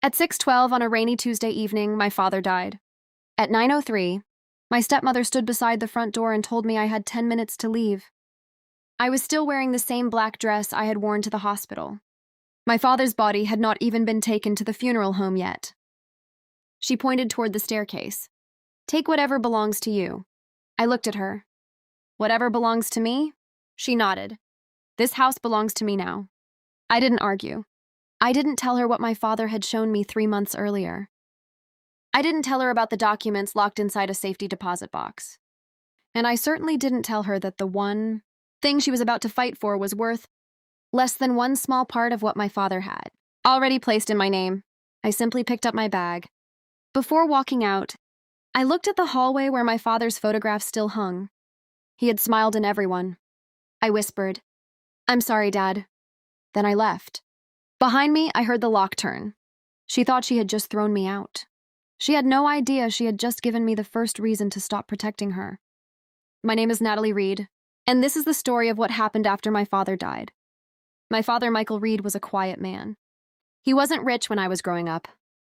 At 6:12 on a rainy Tuesday evening, my father died. At 9:03, my stepmother stood beside the front door and told me I had 10 minutes to leave. I was still wearing the same black dress I had worn to the hospital. My father's body had not even been taken to the funeral home yet. She pointed toward the staircase. "Take whatever belongs to you." I looked at her. "Whatever belongs to me?" She nodded. "This house belongs to me now." I didn't argue. I didn't tell her what my father had shown me 3 months earlier. I didn't tell her about the documents locked inside a safety deposit box. And I certainly didn't tell her that the one thing she was about to fight for was worth less than one small part of what my father had already placed in my name. I simply picked up my bag. Before walking out, I looked at the hallway where my father's photograph still hung. He had smiled in everyone. I whispered, "I'm sorry, Dad." Then I left. Behind me, I heard the lock turn. She thought she had just thrown me out. She had no idea she had just given me the first reason to stop protecting her. My name is Natalie Reed, and this is the story of what happened after my father died. My father, Michael Reed, was a quiet man. He wasn't rich when I was growing up.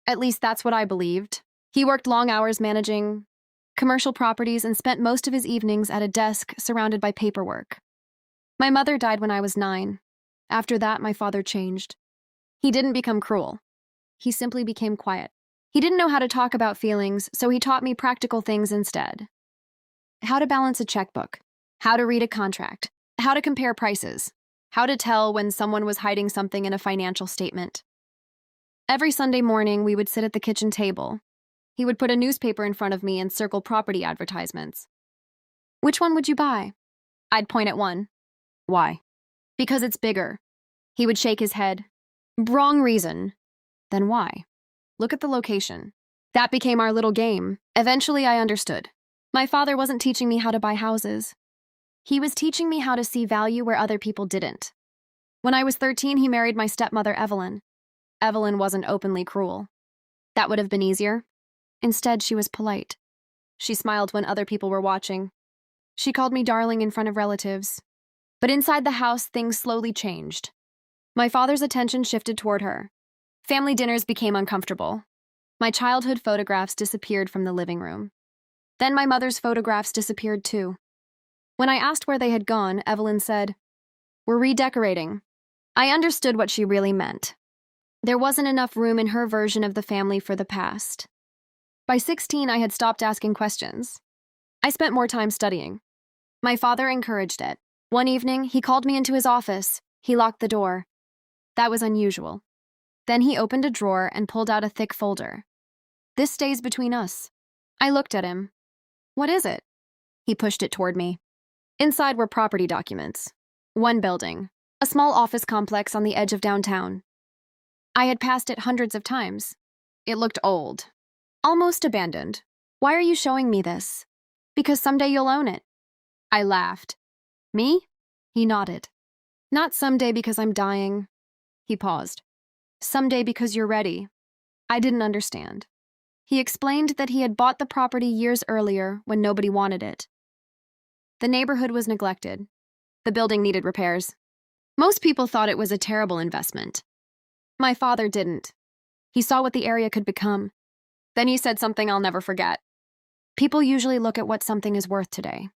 At least that's what I believed. He worked long hours managing commercial properties and spent most of his evenings at a desk surrounded by paperwork. My mother died when I was 9. After that, my father changed. He didn't become cruel. He simply became quiet. He didn't know how to talk about feelings, so he taught me practical things instead. How to balance a checkbook, how to read a contract, how to compare prices, how to tell when someone was hiding something in a financial statement. Every Sunday morning, we would sit at the kitchen table. He would put a newspaper in front of me and circle property advertisements. "Which one would you buy?" I'd point at one. "Why?" "Because it's bigger." He would shake his head. "Wrong reason." "Then why?" "Look at the location." That became our little game. Eventually, I understood. My father wasn't teaching me how to buy houses. He was teaching me how to see value where other people didn't. When I was 13, he married my stepmother, Evelyn. Evelyn wasn't openly cruel. That would have been easier. Instead, she was polite. She smiled when other people were watching. She called me darling in front of relatives. But inside the house, things slowly changed. My father's attention shifted toward her. Family dinners became uncomfortable. My childhood photographs disappeared from the living room. Then my mother's photographs disappeared too. When I asked where they had gone, Evelyn said, "We're redecorating." I understood what she really meant. There wasn't enough room in her version of the family for the past. By 16, I had stopped asking questions. I spent more time studying. My father encouraged it. One evening, he called me into his office. He locked the door. That was unusual. Then he opened a drawer and pulled out a thick folder. "This stays between us." I looked at him. "What is it?" He pushed it toward me. Inside were property documents. One building, a small office complex on the edge of downtown. I had passed it hundreds of times. It looked old, almost abandoned. "Why are you showing me this?" "Because someday you'll own it." I laughed. "Me?" He nodded. "Not someday because I'm dying." He paused. "Someday because you're ready." I didn't understand. He explained that he had bought the property years earlier when nobody wanted it. The neighborhood was neglected. The building needed repairs. Most people thought it was a terrible investment. My father didn't. He saw what the area could become. Then he said something I'll never forget. "People usually look at what something is worth today.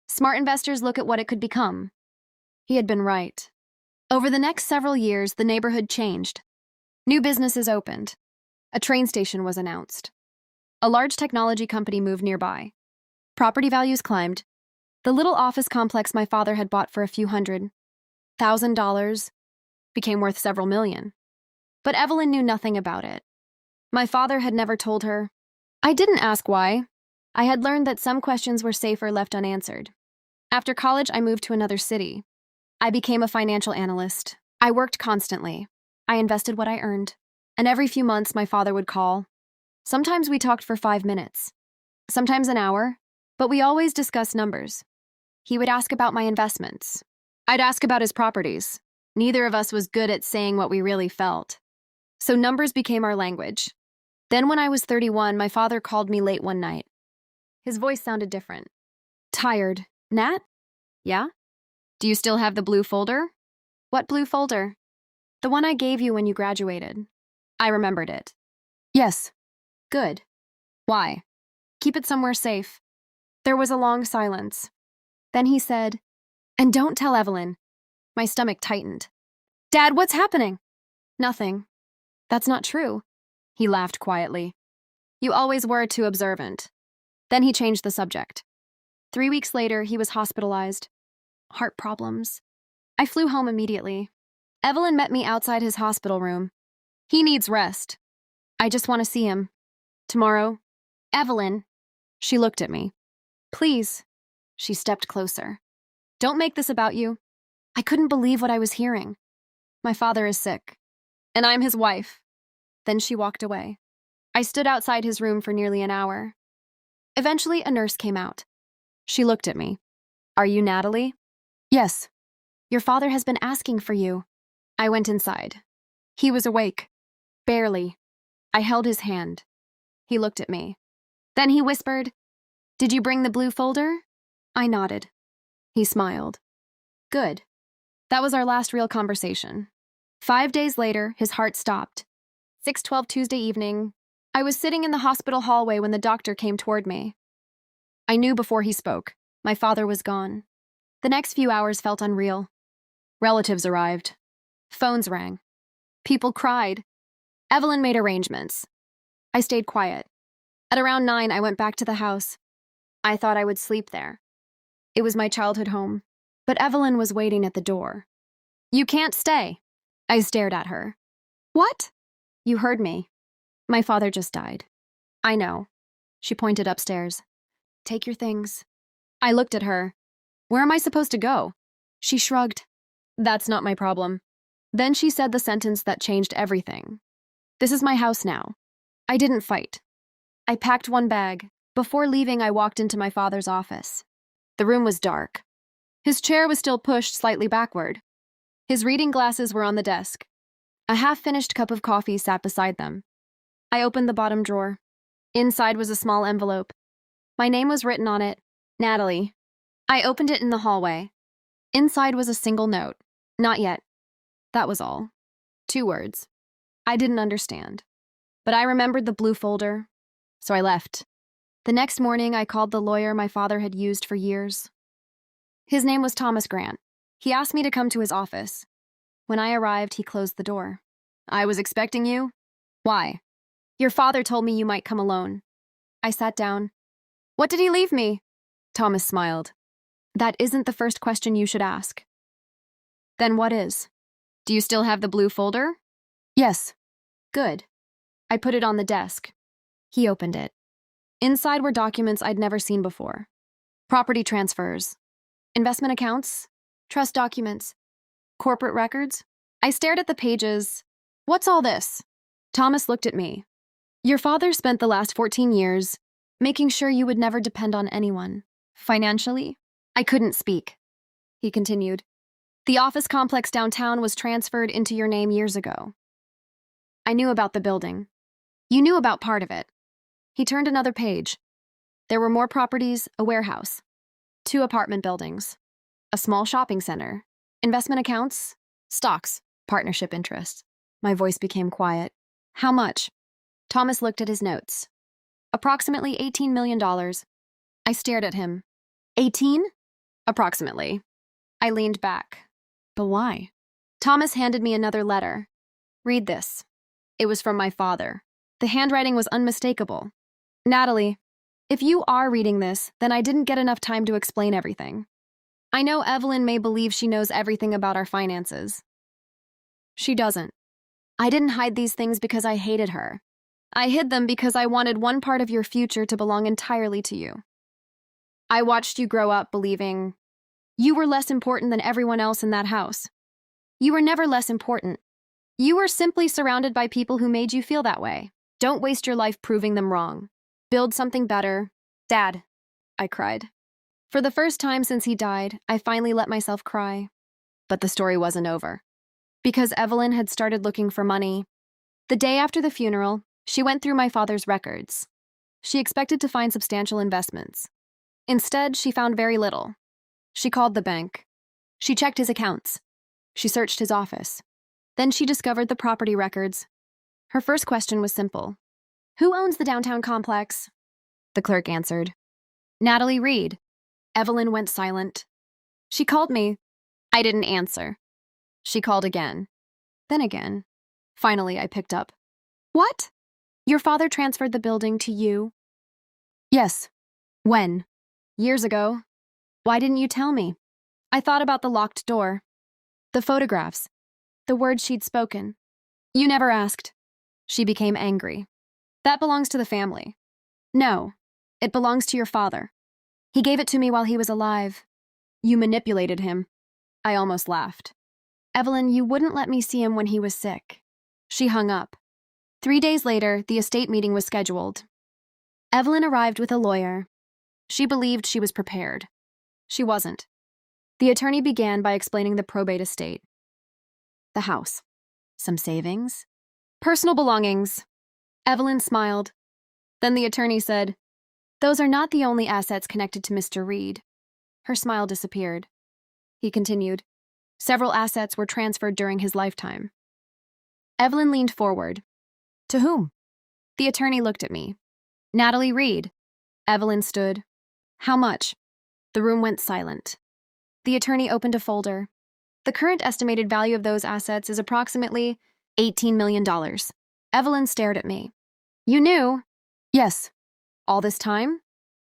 Smart investors look at what it could become." He had been right. Over the next several years, the neighborhood changed. New businesses opened. A train station was announced. A large technology company moved nearby. Property values climbed. The little office complex my father had bought for a few $100,000 became worth several million. But Evelyn knew nothing about it. My father had never told her. I didn't ask why. I had learned that some questions were safer left unanswered. After college, I moved to another city. I became a financial analyst. I worked constantly. I invested what I earned. And every few months, my father would call. Sometimes we talked for 5 minutes. Sometimes an hour. But we always discussed numbers. He would ask about my investments. I'd ask about his properties. Neither of us was good at saying what we really felt. So numbers became our language. Then when I was 31, my father called me late one night. His voice sounded different. "Tired. Nat?" "Yeah?" "Do you still have the blue folder?" "What blue folder?" "The one I gave you when you graduated." I remembered it. Yes. Good. Why? Keep it somewhere safe. There was a long silence. Then he said, "And don't tell Evelyn." My stomach tightened. "Dad, what's happening?" "Nothing. That's not true." He laughed quietly. "You always were too observant." Then he changed the subject. 3 weeks later, he was hospitalized. Heart problems. I flew home immediately. Evelyn met me outside his hospital room. "He needs rest. I just want to see him. Tomorrow." "Evelyn." She looked at me. "Please." She stepped closer. "Don't make this about you." I couldn't believe what I was hearing. "My father is sick, and I'm his wife." Then she walked away. I stood outside his room for nearly an hour. Eventually, a nurse came out. She looked at me. "Are you Natalie?" "Yes." "Your father has been asking for you." I went inside. He was awake. Barely. I held his hand. He looked at me. Then he whispered, "Did you bring the blue folder?" I nodded. He smiled. "Good." That was our last real conversation. 5 days later, his heart stopped. 6:12 Tuesday evening. I was sitting in the hospital hallway when the doctor came toward me. I knew before he spoke. My father was gone. The next few hours felt unreal. Relatives arrived. Phones rang. People cried. Evelyn made arrangements. I stayed quiet. At around 9, I went back to the house. I thought I would sleep there. It was my childhood home. But Evelyn was waiting at the door. "You can't stay." I stared at her. "What?" "You heard me. My father just died." "I know." She pointed upstairs. "Take your things." I looked at her. "Where am I supposed to go?" She shrugged. "That's not my problem." Then she said the sentence that changed everything. "This is my house now." I didn't fight. I packed one bag. Before leaving, I walked into my father's office. The room was dark. His chair was still pushed slightly backward. His reading glasses were on the desk. A half-finished cup of coffee sat beside them. I opened the bottom drawer. Inside was a small envelope. My name was written on it, Natalie. I opened it in the hallway. Inside was a single note. "Not yet." That was all. 2 words. I didn't understand. But I remembered the blue folder, so I left. The next morning, I called the lawyer my father had used for years. His name was Thomas Grant. He asked me to come to his office. When I arrived, he closed the door. "I was expecting you." "Why?" "Your father told me you might come alone." I sat down. "What did he leave me?" Thomas smiled. "That isn't the first question you should ask." "Then what is?" "Do you still have the blue folder?" "Yes." "Good." I put it on the desk. He opened it. Inside were documents I'd never seen before. Property transfers, investment accounts, trust documents, corporate records. I stared at the pages. "What's all this?" Thomas looked at me. "Your father spent the last 14 years making sure you would never depend on anyone. Financially." I couldn't speak. He continued. "The office complex downtown was transferred into your name years ago. I knew about the building. You knew about part of it." He turned another page. There were more properties, a warehouse, 2 apartment buildings, a small shopping center, investment accounts, stocks, partnership interests. My voice became quiet. "How much?" Thomas looked at his notes. "Approximately $18 million. I stared at him. 18? "Approximately." I leaned back. "But why?" Thomas handed me another letter. "Read this." It was from my father. The handwriting was unmistakable. "Natalie, if you are reading this, then I didn't get enough time to explain everything. I know Evelyn may believe she knows everything about our finances. She doesn't. I didn't hide these things because I hated her. I hid them because I wanted one part of your future to belong entirely to you. I watched you grow up believing you were less important than everyone else in that house. You were never less important. You were simply surrounded by people who made you feel that way. Don't waste your life proving them wrong. Build something better." "Dad," I cried. For the first time since he died, I finally let myself cry. But the story wasn't over. Because Evelyn had started looking for money. The day after the funeral, she went through my father's records. She expected to find substantial investments. Instead, she found very little. She called the bank. She checked his accounts. She searched his office. Then she discovered the property records. Her first question was simple. Who owns the downtown complex? The clerk answered. Natalie Reed. Evelyn went silent. She called me. I didn't answer. She called again. Then again. Finally, I picked up. What? Your father transferred the building to you? Yes. When? Years ago. Why didn't you tell me? I thought about the locked door. The photographs. The words she'd spoken. You never asked. She became angry. That belongs to the family. No, it belongs to your father. He gave it to me while he was alive. You manipulated him. I almost laughed. Evelyn, you wouldn't let me see him when he was sick. She hung up. 3 days later, the estate meeting was scheduled. Evelyn arrived with a lawyer. She believed she was prepared. She wasn't. The attorney began by explaining the probate estate. The house. Some savings. Personal belongings. Evelyn smiled. Then the attorney said, Those are not the only assets connected to Mr. Reed. Her smile disappeared. He continued, Several assets were transferred during his lifetime. Evelyn leaned forward. To whom? The attorney looked at me. Natalie Reed. Evelyn stood. How much? The room went silent. The attorney opened a folder. The current estimated value of those assets is approximately $18 million. Evelyn stared at me. You knew? Yes. All this time?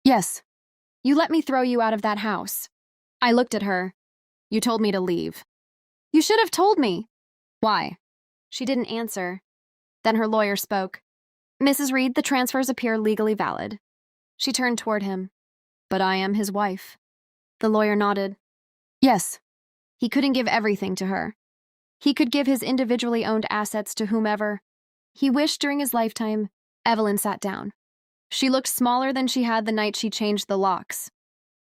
Yes. You let me throw you out of that house. I looked at her. You told me to leave. You should have told me. Why? She didn't answer. Then her lawyer spoke. Mrs. Reed, the transfers appear legally valid. She turned toward him. But I am his wife. The lawyer nodded. Yes. He couldn't give everything to her. He could give his individually owned assets to whomever. He wished during his lifetime. Evelyn sat down. She looked smaller than she had the night she changed the locks.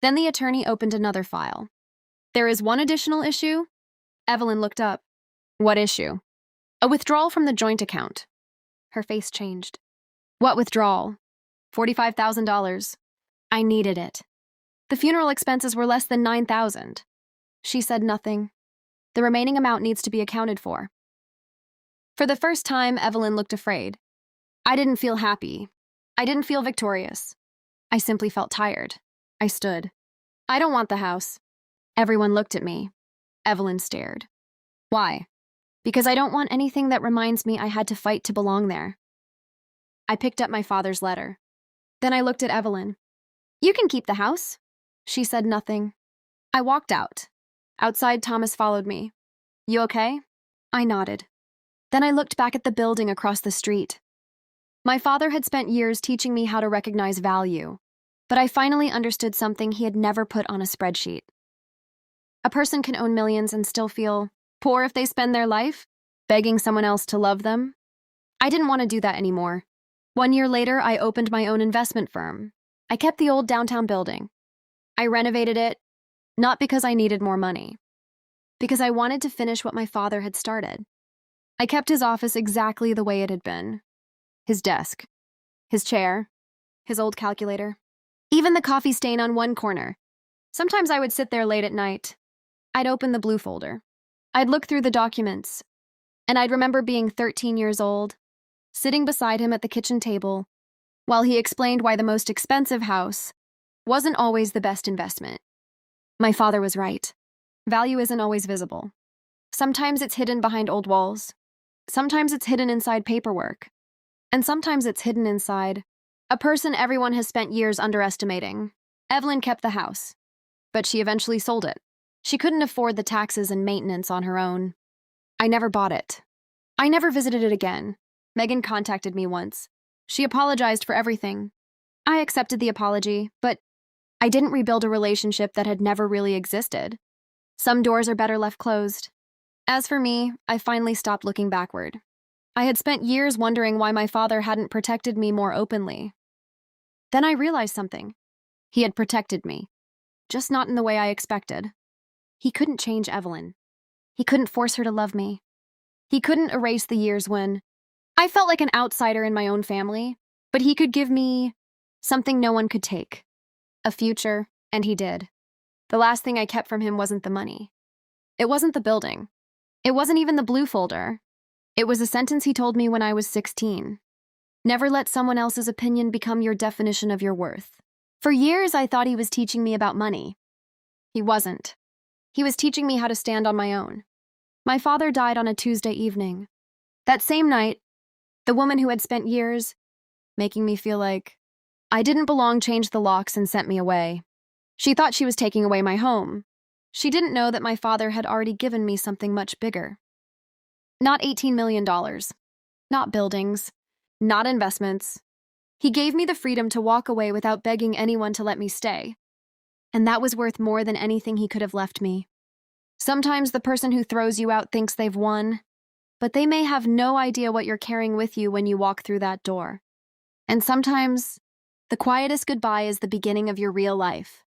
Then the attorney opened another file. There is one additional issue? Evelyn looked up. What issue? A withdrawal from the joint account. Her face changed. What withdrawal? $45,000. I needed it. The funeral expenses were less than $9,000. She said nothing. The remaining amount needs to be accounted for. For the first time, Evelyn looked afraid. I didn't feel happy. I didn't feel victorious. I simply felt tired. I stood. I don't want the house. Everyone looked at me. Evelyn stared. Why? Because I don't want anything that reminds me I had to fight to belong there. I picked up my father's letter. Then I looked at Evelyn. You can keep the house. She said nothing. I walked out. Outside, Thomas followed me. You okay? I nodded. Then I looked back at the building across the street. My father had spent years teaching me how to recognize value, but I finally understood something he had never put on a spreadsheet. A person can own millions and still feel poor if they spend their life begging someone else to love them. I didn't want to do that anymore. 1 year later, I opened my own investment firm. I kept the old downtown building. I renovated it, not because I needed more money, because I wanted to finish what my father had started. I kept his office exactly the way it had been. His desk, his chair, his old calculator, even the coffee stain on one corner. Sometimes I would sit there late at night. I'd open the blue folder. I'd look through the documents, and I'd remember being 13 years old, sitting beside him at the kitchen table, while he explained why the most expensive house wasn't always the best investment. My father was right. Value isn't always visible. Sometimes it's hidden behind old walls. Sometimes it's hidden inside paperwork. And sometimes it's hidden inside a person everyone has spent years underestimating. Evelyn kept the house, but she eventually sold it. She couldn't afford the taxes and maintenance on her own. I never bought it. I never visited it again. Megan contacted me once. She apologized for everything. I accepted the apology, but I didn't rebuild a relationship that had never really existed. Some doors are better left closed. As for me, I finally stopped looking backward. I had spent years wondering why my father hadn't protected me more openly. Then I realized something. He had protected me, just not in the way I expected. He couldn't change Evelyn. He couldn't force her to love me. He couldn't erase the years when I felt like an outsider in my own family, but he could give me something no one could take. A future, and he did. The last thing I kept from him wasn't the money. It wasn't the building. It wasn't even the blue folder. It was a sentence he told me when I was 16. Never let someone else's opinion become your definition of your worth. For years, I thought he was teaching me about money. He wasn't. He was teaching me how to stand on my own. My father died on a Tuesday evening. That same night, the woman who had spent years making me feel like I didn't belong changed the locks and sent me away. She thought she was taking away my home. She didn't know that my father had already given me something much bigger. Not $18 million, not buildings, not investments. He gave me the freedom to walk away without begging anyone to let me stay. And that was worth more than anything he could have left me. Sometimes the person who throws you out thinks they've won, but they may have no idea what you're carrying with you when you walk through that door. And sometimes, the quietest goodbye is the beginning of your real life.